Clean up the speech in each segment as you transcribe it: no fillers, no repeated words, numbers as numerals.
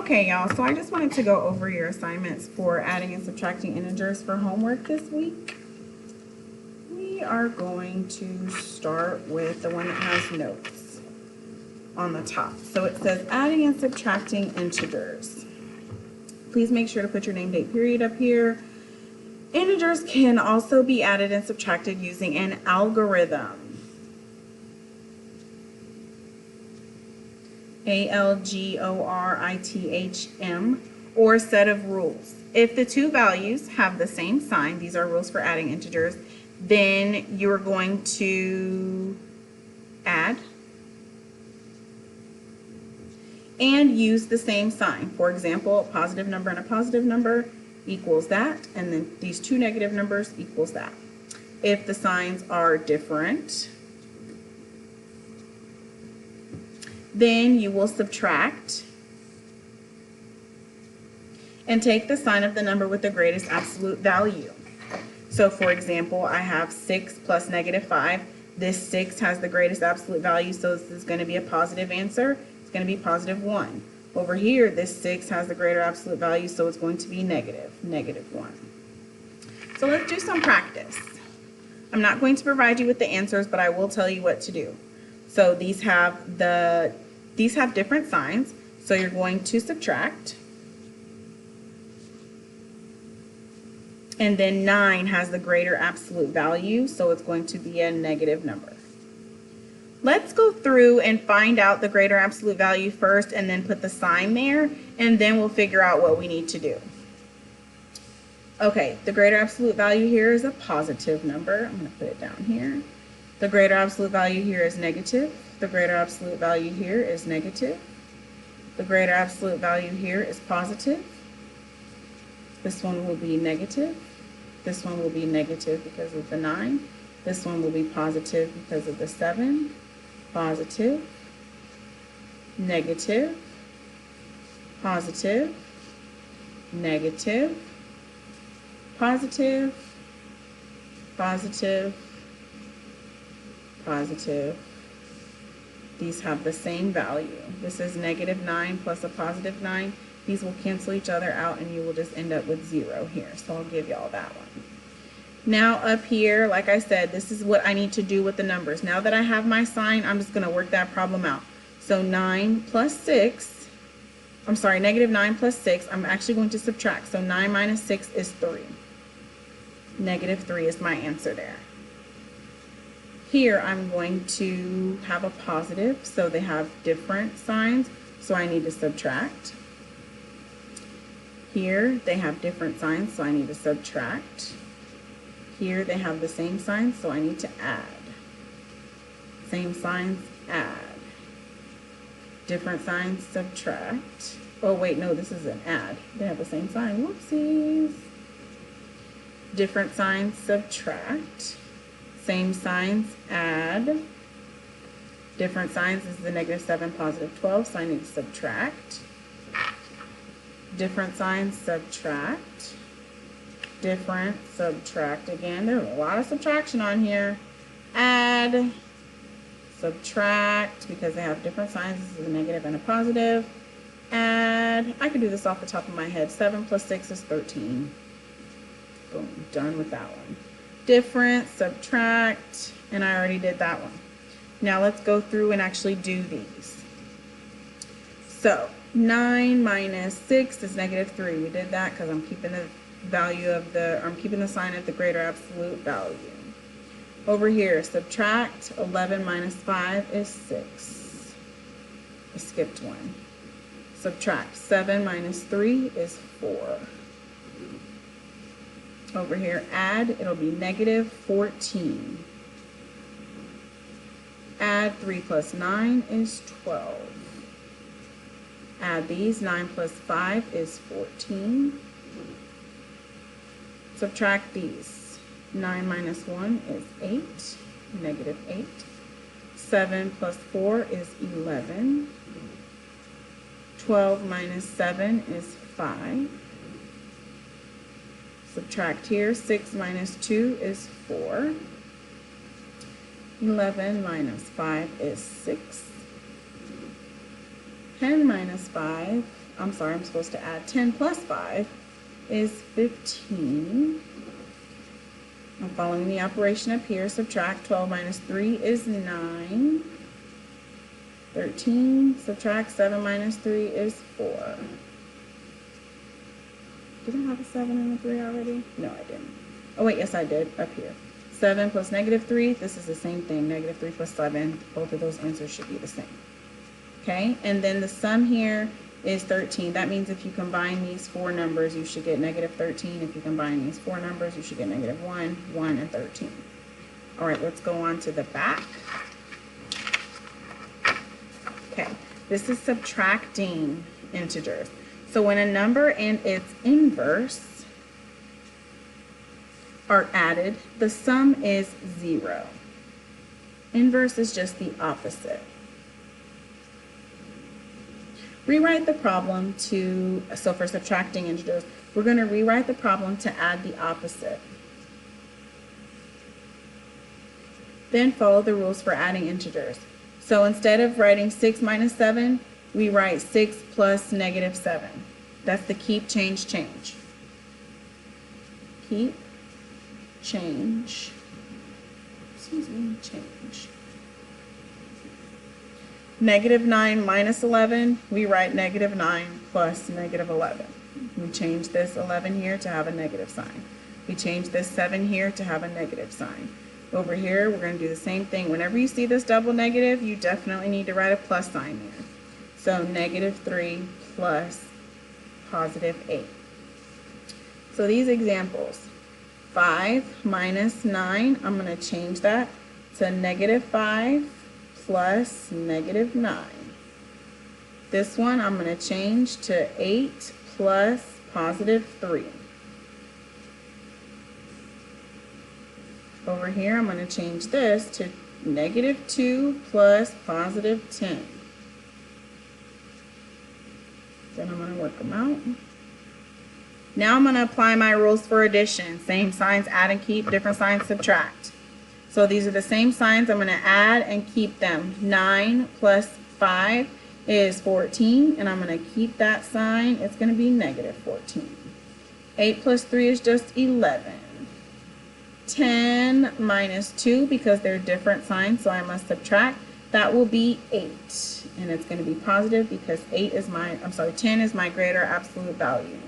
Okay, y'all, so I just wanted to go over your assignments for adding and subtracting integers for homework this week. We are going to start with the one that has notes on the top. So it says adding and subtracting integers. Please make sure to put your name, date, period up here. Integers can also be added and subtracted using an algorithm. ALGORITHM, or set of rules. If the two values have the same sign, these are rules for adding integers, then you're going to add and use the same sign. For example, a positive number and a positive number equals that, and then these two negative numbers equals that. If the signs are different, then you will subtract and take the sign of the number with the greatest absolute value. So for example, I have 6 plus -5. This 6 has the greatest absolute value, so this is going to be a positive answer. It's going to be +1. Over here, this 6 has the greater absolute value, so it's going to be -1. So let's do some practice. I'm not going to provide you with the answers, but I will tell you what to do. So these have different signs, so you're going to subtract. And then 9 has the greater absolute value, so it's going to be a negative number. Let's go through and find out the greater absolute value first and then put the sign there, and then we'll figure out what we need to do. Okay, the greater absolute value here is a positive number. I'm going to put it down here. The greater absolute value here is negative. The greater absolute value here is negative. The greater absolute value here is positive. This one will be negative. This one will be negative because of the 9. This one will be positive because of the 7. Positive, negative, positive, negative, positive, positive, positive. These have the same value. This is -9 plus a +9. These will cancel each other out and you will just end up with 0 here. So I'll give y'all that one. Now up here, like I said, this is what I need to do with the numbers. Now that I have my sign, I'm just going to work that problem out. So 9 plus 6, I'm sorry, -9 plus 6, I'm actually going to subtract. So 9 minus 6 is 3. -3 is my answer there. Here I'm going to have a positive, so they have different signs, so I need to subtract. Here they have different signs, so I need to subtract. Here they have the same signs, so I need to add. Same signs, add. Different signs, subtract. Oh wait, no, this is an add. They have the same sign, whoopsies. Different signs, subtract. Same signs, add. Different signs is the -7, +12, so I need to subtract. Different signs, subtract. Different, subtract again. There's a lot of subtraction on here. Add, subtract, because they have different signs. This is a negative and a positive. Add, I can do this off the top of my head. 7 plus 6 is 13. Boom, done with that one. Different, subtract, and I already did that one. Now let's go through and actually do these. So 9 minus 6 is -3. We did that because I'm keeping the value of I'm keeping the sign at the greater absolute value. Over here, subtract. 11 minus 5 is 6. I skipped one. Subtract. 7 minus 3 is 4. Over here, add. It'll be -14. Add 3 plus 9 is 12. Add these. 9 plus 5 is 14. Subtract these. 9 minus 1 is 8, -8. 7 plus 4 is 11. 12 minus 7 is 5. Subtract here. 6 minus 2 is 4. 11 minus 5 is 6. 10 minus 5, I'm sorry, I'm supposed to add 10 plus 5 is 15. I'm following the operation up here. Subtract 12 minus 3 is 9. 13. Subtract 7 minus 3 is 4. Did I have a 7 and a 3 already? No, I didn't. Oh, wait, yes, I did, up here. 7 plus negative 3, this is the same thing. Negative 3 plus 7, both of those answers should be the same. Okay, and then the sum here is 13. That means if you combine these four numbers, you should get negative 13. If you combine these four numbers, you should get negative 1, 1, and 13. All right, let's go on to the back. Okay, this is subtracting integers. So when a number and its inverse are added, the sum is 0. Inverse is just the opposite. Rewrite the problem to, so for subtracting integers, we're going to rewrite the problem to add the opposite. Then follow the rules for adding integers. So instead of writing 6 minus 7, we write 6 plus negative 7. That's the keep, change, change. Keep, change, change. Negative 9 minus 11, we write negative 9 plus negative 11. We change this 11 here to have a negative sign. We change this 7 here to have a negative sign. Over here, we're going to do the same thing. Whenever you see this double negative, you definitely need to write a plus sign there. So negative 3 plus positive 8. So these examples, 5 minus 9, I'm going to change that to negative 5 plus negative 9. This one I'm going to change to 8 plus positive 3. Over here I'm going to change this to negative 2 plus positive 10. Then I'm going to work them out. Now I'm going to apply my rules for addition. Same signs, add and keep, different signs, subtract. So these are the same signs. I'm going to add and keep them. 9 plus 5 is 14, and I'm going to keep that sign. It's going to be negative 14. 8 plus 3 is just 11. 10 minus 2, because they're different signs, so I must subtract. That will be 8, and it's going to be positive because 10 is my greater absolute value.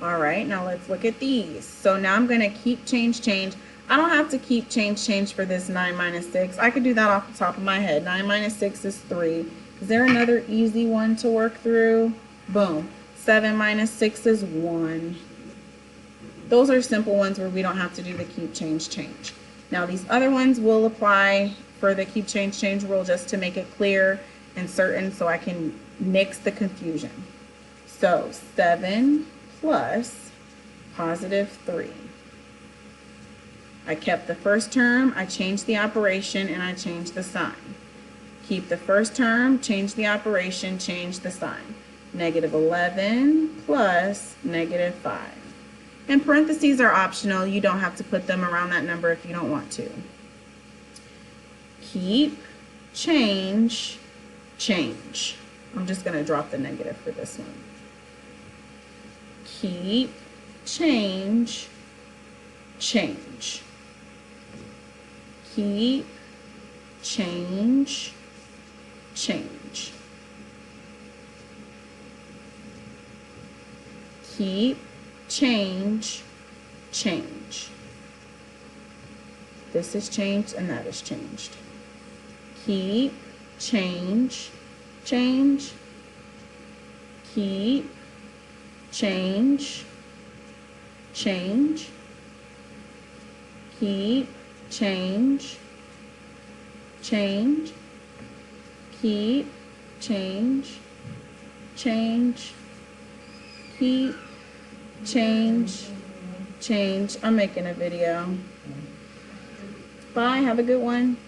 All right, now let's look at these. So now I'm going to keep, change, change. I don't have to keep, change, change for this 9 minus 6. I could do that off the top of my head. 9 minus 6 is 3. Is there another easy one to work through? Boom. 7 minus 6 is 1. Those are simple ones where we don't have to do the keep, change, change. Now these other ones will apply for the keep, change, change rule just to make it clear and certain so I can nix the confusion. So 7 plus positive 3. I kept the first term, I changed the operation, and I changed the sign. Keep the first term, change the operation, change the sign. Negative 11 plus negative 5. And parentheses are optional. You don't have to put them around that number if you don't want to. Keep, change, change. I'm just going to drop the negative for this one. Keep, change, change. Keep, change, change. Keep, change, change. This is changed and that is changed. Keep, change, change. Keep, change, change. Keep, change, change. Keep, change, change. Keep, change, change. I'm making a video. Bye, have a good one.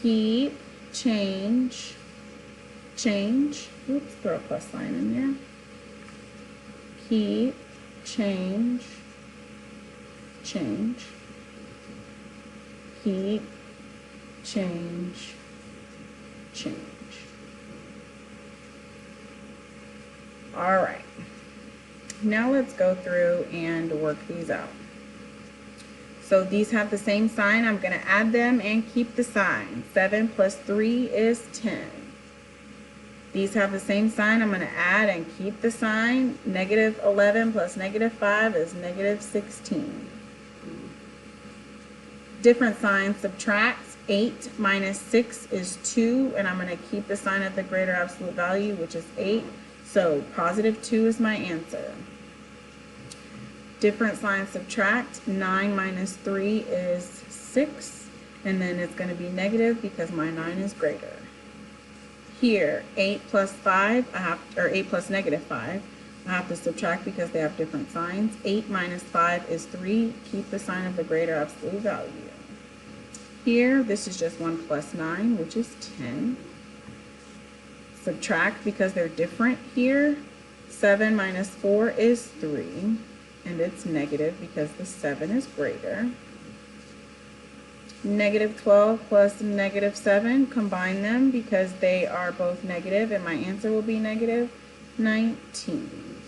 Keep, change, change. Oops, throw a plus sign in there. Keep, change, change. Keep, change, change. All right. Now let's go through and work these out. So these have the same sign. I'm going to add them and keep the sign. 7 plus 3 is 10. These have the same sign. I'm going to add and keep the sign. Negative 11 plus negative 5 is negative 16. Different signs, subtract. 8 minus 6 is 2, and I'm going to keep the sign at the greater absolute value, which is 8. So positive 2 is my answer. Different signs, subtract. 9 minus 3 is 6, and then it's going to be negative because my 9 is greater. Here, 8 plus 5, or 8 plus negative 5, I have to subtract because they have different signs. 8 minus 5 is 3. Keep the sign of the greater absolute value. Here, this is just 1 plus 9, which is 10. Subtract because they're different here. 7 minus 4 is 3, and it's negative because the 7 is greater. Negative 12 plus negative 7, combine them because they are both negative, and my answer will be negative 19.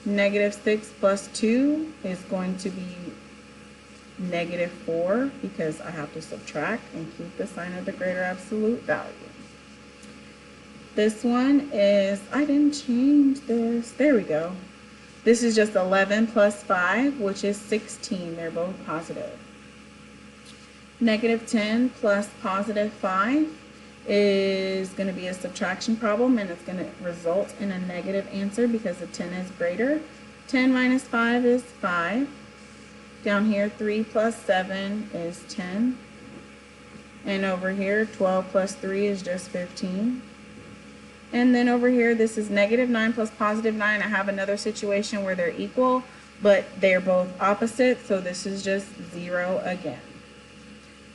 Negative 6 plus 2 is going to be negative 4 because I have to subtract and keep the sign of the greater absolute value. This one is, I didn't change this. There we go. This is just 11 plus 5, which is 16. They're both positive. Negative 10 plus positive 5 is going to be a subtraction problem, and it's going to result in a negative answer because the 10 is greater. 10 minus 5 is 5. Down here, 3 plus 7 is 10. And over here, 12 plus 3 is just 15. And then over here, this is negative 9 plus positive 9. I have another situation where they're equal, but they're both opposite, so this is just 0 again.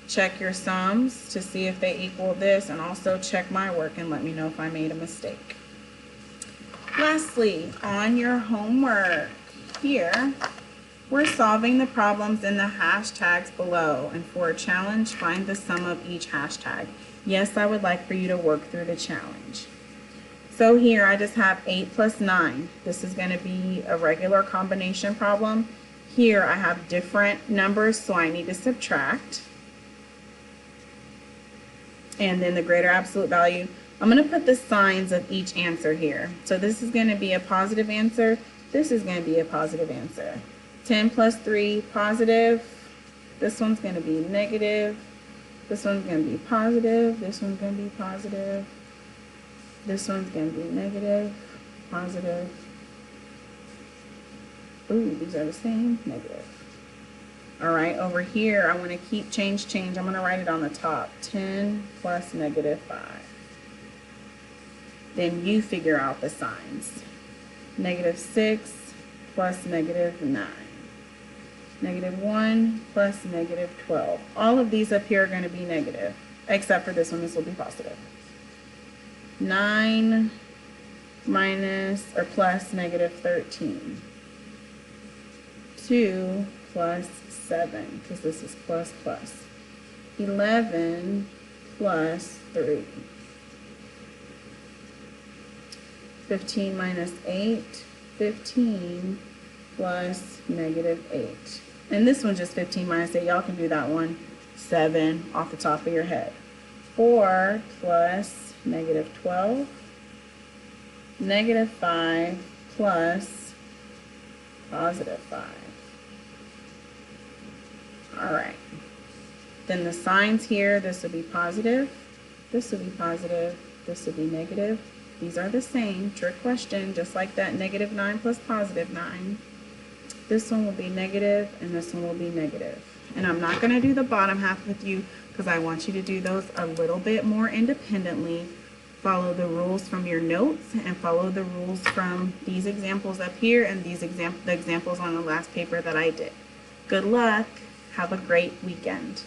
Check your sums to see if they equal this, and also check my work and let me know if I made a mistake. Lastly, on your homework here, we're solving the problems in the hashtags below, and for a challenge, find the sum of each hashtag. Yes, I would like for you to work through the challenge. So here I just have 8 plus 9. This is going to be a regular combination problem. Here I have different numbers, so I need to subtract. And then the greater absolute value. I'm going to put the signs of each answer here. So this is going to be a positive answer. This is going to be a positive answer. 10 plus 3, positive. This one's going to be negative. This one's going to be positive. This one's going to be positive. This one's going to be negative, positive. Ooh, these are the same, negative. All right, over here, I want to keep change. I'm going to write it on the top. 10 plus negative 5. Then you figure out the signs. Negative 6 plus negative 9. Negative 1 plus negative 12. All of these up here are going to be negative, except for this one. This will be positive. 9 minus or plus negative 13. 2 plus 7, because this is plus plus. 11 plus 3. 15 minus 8. 15 plus negative 8. And this one's just 15 minus 8. Y'all can do that one. 7 off the top of your head. 4 plus negative 12. Negative 5 plus positive 5. Alright. Then the signs here, this will be positive. This will be positive. This will be negative. These are the same. Trick question, just like that negative 9 plus positive 9. This one will be negative, and this one will be negative. And I'm not going to do the bottom half with you because I want you to do those a little bit more independently. Follow the rules from your notes and follow the rules from these examples up here and these the examples on the last paper that I did. Good luck. Have a great weekend.